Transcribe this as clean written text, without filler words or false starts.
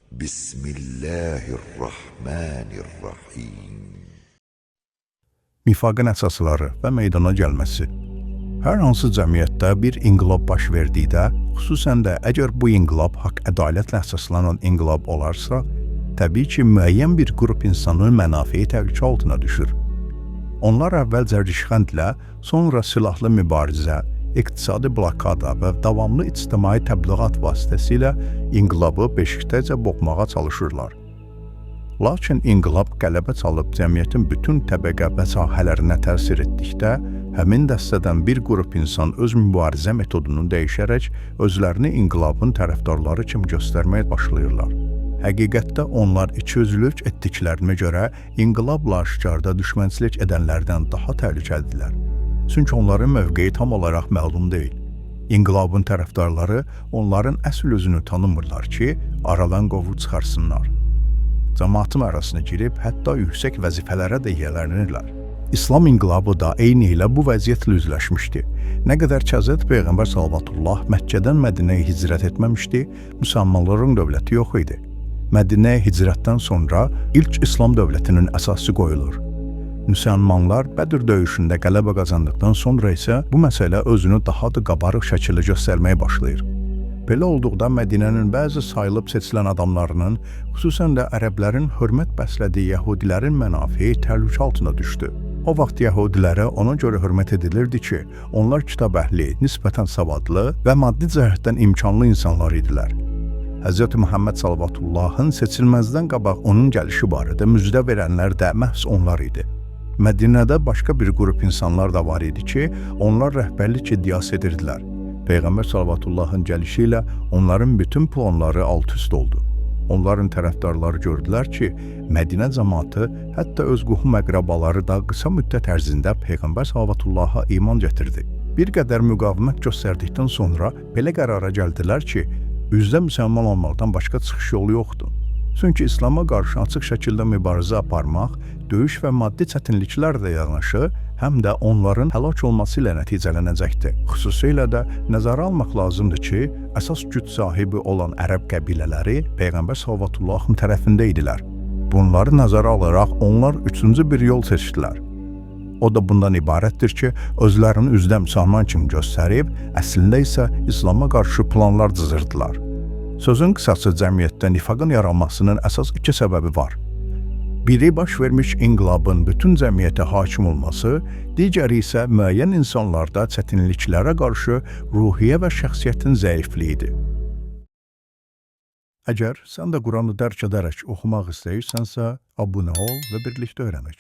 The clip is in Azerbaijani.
Bismillahirrahmanirrahim. Mifaqın əsasları və meydana gəlməsi. Hər hansı cəmiyyətdə bir inqilab baş verdikdə, xüsusən də əgər bu inqilab haqq-ədalətlə əsaslanan inqilab olarsa, təbii ki, müəyyən bir qrup insanın mənafeyi təhlükə altına düşür. Onlar əvvəlcə rişxəndlə, sonra silahlı mübarizə, iqtisadi blokada və davamlı ictimai təbliğat vasitəsilə inqilabı beşikdəcə boğmağa çalışırlar. Lakin inqilab qələbə çalıb cəmiyyətin bütün təbəqə və sahələrinə təsir etdikdə, həmin dəstədən bir qrup insan öz mübarizə metodunu dəyişərək özlərini inqilabın tərəfdarları kimi göstərməyə başlayırlar. Həqiqətdə onlar ikiyüzlülük etdiklərinə görə inqilabla aşkarda düşmənçilik edənlərdən daha təhlükəlidirlər. Çünki onların mövqeyi tam olaraq məlum deyil. İnqilabın tərəfdarları onların əsl özünü tanımırlar ki, aradan qovub çıxarsınlar. Cəmaatın arasına girib hətta yüksək vəzifələrə də yiyələnirlər. İslam inqilabı da eyni ilə bu vəziyyətlə üzləşmişdi. Nə qədər ki, Həzrət Peyğəmbər sallallahu Məkkədən Mədinəyə hicrət etməmişdi, müsəlmanların dövləti yox idi. Mədinəyə hicrətdən sonra ilk İslam dövlətinin əsası qoyulur. Müsəlmanlar Bədir döyüşündə qələbə qazandıqdan sonra isə bu məsələ özünü daha da qabarıq şəkildə göstərməyə başlayır. Belə olduqda Mədinənin bəzi sayılıb seçilən adamlarının, xüsusən də ərəblərin hörmət bəslədiyi yəhudilərin mənafeyi təhlükə altına düşdü. O vaxt yəhudilərə ona görə hörmət edilirdi ki, onlar kitab əhli, nisbətən savadlı və maddi cəhətdən imkanlı insanlar idilər. Hz. Muhammed sallallahu seçilməzdən qabaq onun gəlişi barədə müjdə verənlər də məhz onlar idi. Mədinədə başqa bir qrup insanlar da var idi ki, onlar rəhbərlik iddiası edirdilər. Peyğəmbər sallallahu gəlişi ilə onların bütün planları alt-üst oldu. Onların tərəfdarları gördülər ki, Mədinə cəmaatı, hətta öz qohum-əqrabaları da qısa müddət ərzində Peyğəmbər sallallahu iman gətirdi. Bir qədər müqavimət göstərdikdən sonra belə qərara gəldilər ki, üzdə müsəlman olmaqdan başqa çıxış yolu yoxdur. Çünki İslama qarşı açıq şəkildə mübarizə aparmaq, döyüş və maddi çətinliklərlə yanaşı, həm də onların həlak olması ilə nəticələnəcəkdir. Xüsusilə də nəzərə almaq lazımdır ki, əsas güc sahibi olan ərəb qəbilələri Peyğəmbər sallallahu tərəfində idilər. Bunları nəzərə alaraq onlar üçüncü bir yol seçdilər. O da bundan ibarətdir ki, özlərini üzdə müsəlman kimi göstərib, əslində isə İslama qarşı planlar cızırdılar. Sözün qısası cəmiyyətdə nifaqın yaranmasının əsas iki səbəbi var. Biri baş vermiş inqilabın bütün cəmiyyətə hakim olması, digəri isə müəyyən insanlarda çətinliklərə qarşı ruhiyyə və şəxsiyyətin zəifliyidir. Əgər sən də Quranı dərk edərək oxumaq istəyirsənsə, abunə ol və birlikdə öyrənək.